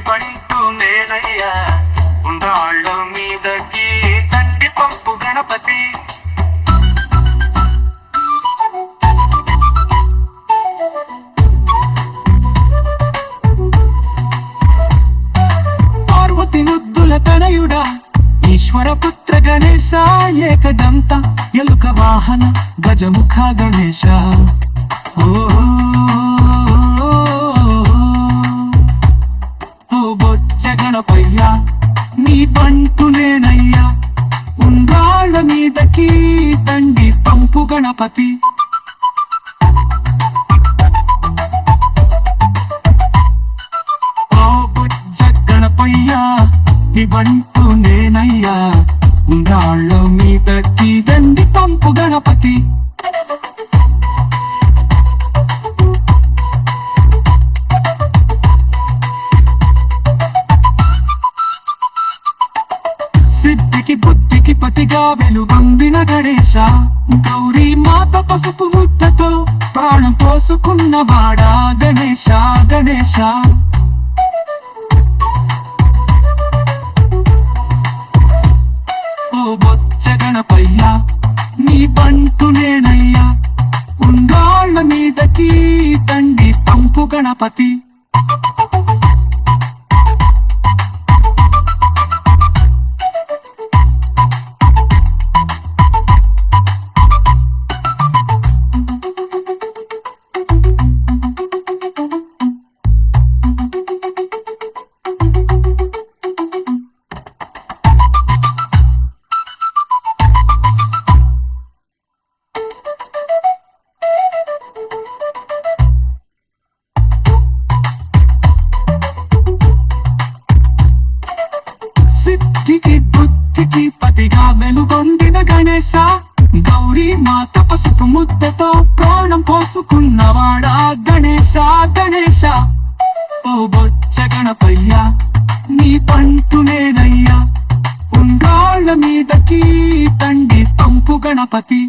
బంటు నేనయ్యా ఉండాళ్ళ మీదకి తండ్రి పంపు గణపతి. పార్వతి ముద్దుల తనయుడా ఈశ్వర పుత్ర గణేశ ఏకదంత ఎలుక వాహన గజముఖ గణేశ. ఓ బొజ్జ గణపయ్యా నీ బంటు నేనయ్యా ఉండ్రాళ్ళ మీదకి తండ్రి పంపు గణపతి. ఓ బొజ్జ గణపయ్యా నీ బంటు నేనయ్యా ఉండ్రాళ్ళ మీదకి తండ్రి పంపు గణపతి. సిద్ధికి బుద్ధికి పతిగా వెలుగొందిన గణేశ గౌరీ మాత పసుపు ముద్దతో ప్రాణం పోసుకున్నవాడా గణేశ గణేశ. ఓ బొజ్జ గణపయ్యా నీ బంటు నేనయ్యా ఉండ్రాళ్ళ మీదకి తండ్రి పంపు గణపతి. సిద్ధికి బుద్ధికి పతిగా వెలుగొందిన గణేశ గౌరీ మాత పసుపు ముద్దతో ప్రాణం పోసుకున్నవాడా గణేశ గణేశ. ఓ బొజ్జ గణపయ్యా నీ బంటు నేనయ్యా ఉండ్రాళ్ళ మీదకి తండ్రి పంపు గణపతి.